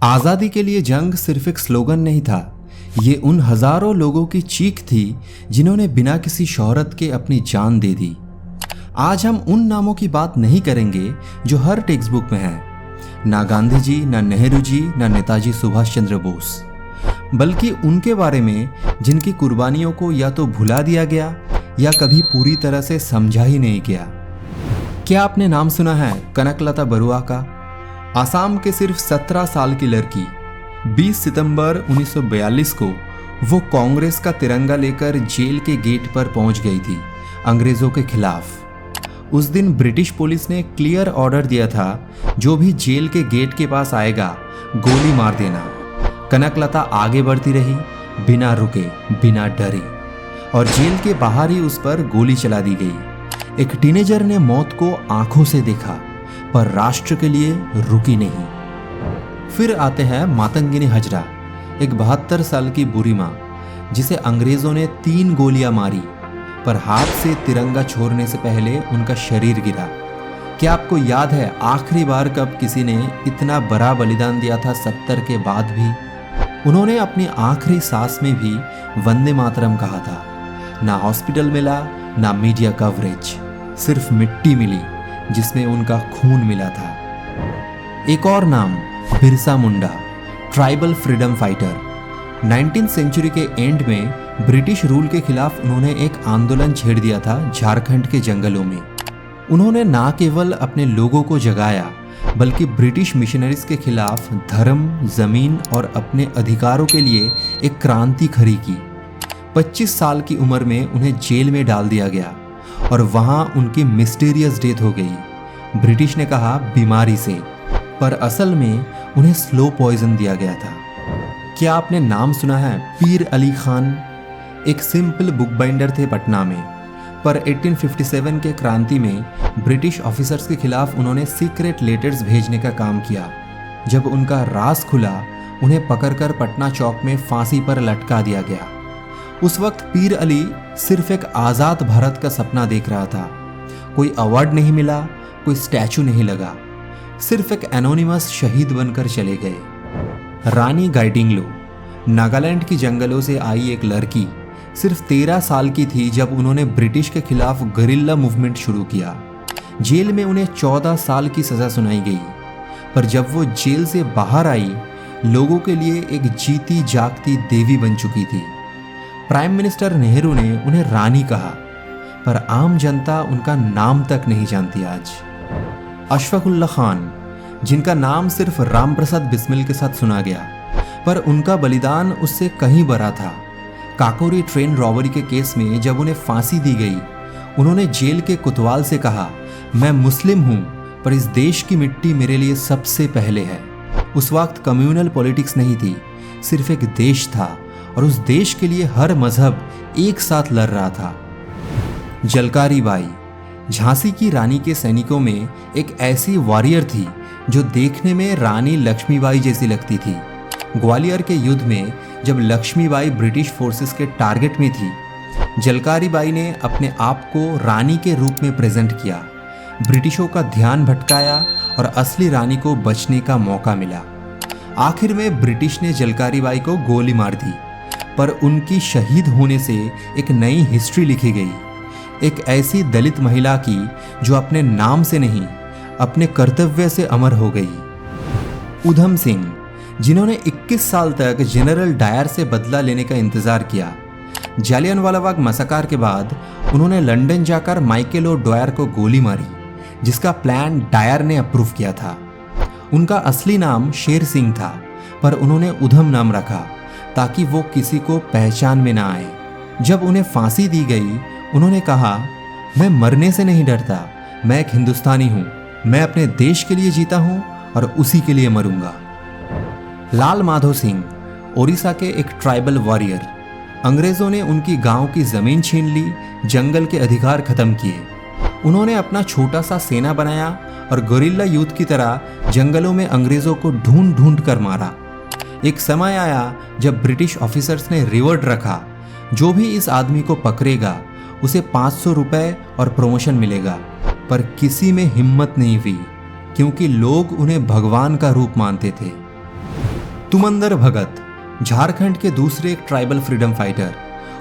आज़ादी के लिए जंग सिर्फ एक स्लोगन नहीं था, ये उन हजारों लोगों की चीख थी जिन्होंने बिना किसी शोहरत के अपनी जान दे दी। आज हम उन नामों की बात नहीं करेंगे जो हर टेक्स्ट बुक में हैं, ना गांधी जी, ना नेहरू जी, ना नेताजी सुभाष चंद्र बोस, बल्कि उनके बारे में जिनकी कुर्बानियों को या तो भुला दिया गया या कभी पूरी तरह से समझा ही नहीं गया। क्या आपने नाम सुना है कनकलता बरुआ का? आसाम के सिर्फ 17 साल की लड़की 20 सितंबर 1942 को वो कांग्रेस का तिरंगा लेकर जेल के गेट पर पहुंच गई थी अंग्रेजों के खिलाफ। उस दिन ब्रिटिश पुलिस ने क्लियर ऑर्डर दिया था, जो भी जेल के गेट के पास आएगा गोली मार देना। कनकलता आगे बढ़ती रही, बिना रुके, बिना डरे, और जेल के बाहर ही उस पर गोली चला दी गई। एक टीनेजर ने मौत को आंखों से देखा, पर राष्ट्र के लिए रुकी नहीं। फिर आते हैं मातंगिनी हजरा, एक 72 साल की बूढ़ी माँ जिसे अंग्रेजों ने 3 गोलियां मारी, पर हाथ से तिरंगा छोड़ने से पहले उनका शरीर गिरा। क्या आपको याद है आखिरी बार कब किसी ने इतना बड़ा बलिदान दिया था? 70 के बाद भी उन्होंने अपनी आखिरी सांस में भी वंदे मातरम कहा था। ना हॉस्पिटल मिला, ना मीडिया कवरेज, सिर्फ मिट्टी मिली जिसमें उनका खून मिला था। एक और नाम, Birsa Munda, tribal freedom fighter. 19वीं सेंचुरी के एंड में ब्रिटिश रूल के खिलाफ उन्होंने एक आंदोलन छेड़ दिया था झारखंड के जंगलों में। उन्होंने ना केवल अपने लोगों को जगाया, बल्कि ब्रिटिश मिशनरीज के खिलाफ धर्म, जमीन और अपने अधिकारों के लिए एक क्रांति खड़ी की। 25 साल की उम्र में उन्हें जेल में डाल दिया गया और वहां उनकी मिस्टीरियस डेथ हो गई। ब्रिटिश ने कहा बीमारी से, पर असल में उन्हें स्लो पॉइजन दिया गया था। क्या आपने नाम सुना है पीर अली खान? एक सिंपल बुक बाइंडर थे पटना में, पर 1857 के क्रांति में ब्रिटिश ऑफिसर्स के खिलाफ उन्होंने सीक्रेट लेटर्स भेजने का काम किया। जब उनका राज खुला, उन्हें पकड़कर पटना चौक में फांसी पर लटका दिया गया। उस वक्त पीर अली सिर्फ एक आज़ाद भारत का सपना देख रहा था। कोई अवार्ड नहीं मिला, कोई स्टैचू नहीं लगा, सिर्फ एक एनोनिमस शहीद बनकर चले गए। रानी गाइडिंगलो, नागालैंड की जंगलों से आई एक लड़की, सिर्फ 13 साल की थी जब उन्होंने ब्रिटिश के खिलाफ गरिल्ला मूवमेंट शुरू किया। जेल में उन्हें 14 साल की सज़ा सुनाई गई, पर जब वो जेल से बाहर आई, लोगों के लिए एक जीती जागती देवी बन चुकी थी। प्राइम मिनिस्टर नेहरू ने उन्हें रानी कहा, पर आम जनता उनका नाम तक नहीं जानती आज। अशफाकुल्ला खान, जिनका नाम सिर्फ राम प्रसाद बिस्मिल के साथ सुना गया, पर उनका बलिदान उससे कहीं बड़ा था। काकोरी ट्रेन रॉबरी के केस में जब उन्हें फांसी दी गई, उन्होंने जेल के कोतवाल से कहा, मैं मुस्लिम हूं, पर इस देश की मिट्टी मेरे लिए सबसे पहले है। उस वक्त कम्युनल पॉलिटिक्स नहीं थी, सिर्फ एक देश था, और उस देश के लिए हर मजहब एक साथ लड़ रहा था। झलकारी बाई, झांसी की रानी के सैनिकों में एक ऐसी वॉरियर थी जो देखने में रानी लक्ष्मीबाई जैसी लगती थी। ग्वालियर के युद्ध में जब लक्ष्मीबाई ब्रिटिश फोर्सेस के टारगेट में थी, झलकारी बाई ने अपने आप को रानी के रूप में प्रेजेंट किया। ब्रिटिशों का ध्यान भटकाया और असली रानी को बचने का मौका मिला। आखिर में ब्रिटिश ने झलकारी बाई को गोली मार दी, पर उनकी शहीद होने से एक नई हिस्ट्री लिखी गई, एक ऐसी दलित महिला की जो अपने नाम से नहीं, अपने कर्तव्य से अमर हो गई। उधम सिंह, जिन्होंने 21 साल तक जनरल डायर से बदला लेने का इंतजार किया। जालियनवाला बाग मसाकार के बाद उन्होंने लंदन जाकर माइकल और डॉयर को गोली मारी, जिसका प्लान डायर ने अप्रूव किया था। उनका असली नाम शेर सिंह था, पर उन्होंने उधम नाम रखा ताकि वो किसी को पहचान में ना आए। जब उन्हें फांसी दी गई, उन्होंने कहा, मैं मरने से नहीं डरता, मैं एक हिंदुस्तानी हूँ, मैं अपने देश के लिए जीता हूँ और उसी के लिए मरूंगा। लाल माधो सिंह, ओडिशा के एक ट्राइबल वॉरियर। अंग्रेजों ने उनकी गांव की जमीन छीन ली, जंगल के अधिकार खत्म किए। उन्होंने अपना छोटा सा सेना बनाया और गोरिल्ला युद्ध की तरह जंगलों में अंग्रेजों को ढूंढ ढूंढ कर मारा। एक समय आया जब ब्रिटिश ऑफिसर्स ने रिवॉर्ड रखा, जो भी इस आदमी को पकड़ेगा उसे 500 रुपए और प्रमोशन मिलेगा, पर किसी में हिम्मत नहीं हुई, क्योंकि लोग उन्हें भगवान का रूप मानते थे। तुमंदर भगत, झारखंड के दूसरे एक ट्राइबल फ्रीडम फाइटर।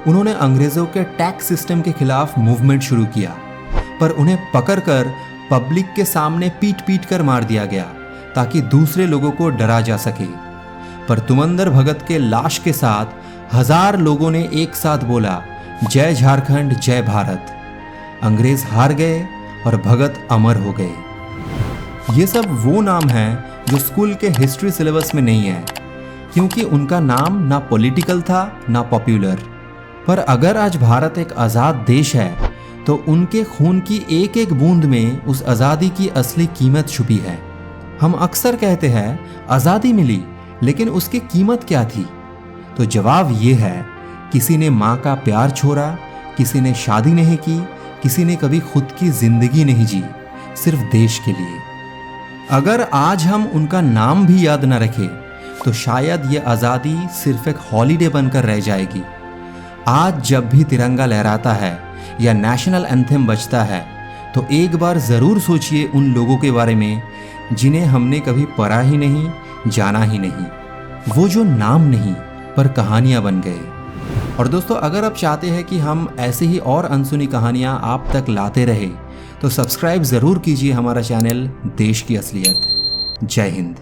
उन्होंने अंग्रेजों के टैक्स सिस्टम के खिलाफ मूवमेंट शुरू किया, पर उन्हें पकड़कर पब्लिक के सामने पीट पीट कर मार दिया गया ताकि दूसरे लोगों को डरा जा सके। पर तुमंदर भगत के लाश के साथ 1000 लोगों ने एक साथ बोला, जय झारखंड, जय भारत। अंग्रेज हार गए और भगत अमर हो गए। ये सब वो नाम हैं जो स्कूल के हिस्ट्री सिलेबस में नहीं है, क्योंकि उनका नाम ना पॉलिटिकल था ना पॉपुलर। पर अगर आज भारत एक आज़ाद देश है तो उनके खून की एक एक बूंद में उस आज़ादी की असली कीमत छुपी है। हम अक्सर कहते हैं आज़ादी मिली, लेकिन उसकी कीमत क्या थी? तो जवाब ये है, किसी ने माँ का प्यार छोड़ा, किसी ने शादी नहीं की, किसी ने कभी खुद की जिंदगी नहीं जी, सिर्फ देश के लिए। अगर आज हम उनका नाम भी याद न रखें तो शायद ये आज़ादी सिर्फ एक हॉलीडे बनकर रह जाएगी। आज जब भी तिरंगा लहराता है या नेशनल एंथम बजता है तो एक बार ज़रूर सोचिए उन लोगों के बारे में जिन्हें हमने कभी पढ़ा ही नहीं, जाना ही नहीं। वो जो नाम नहीं पर कहानियाँ बन गए। और दोस्तों, अगर आप चाहते हैं कि हम ऐसे ही और अनसुनी कहानियाँ आप तक लाते रहे तो सब्सक्राइब ज़रूर कीजिए हमारा चैनल देश की असलियत। जय हिंद।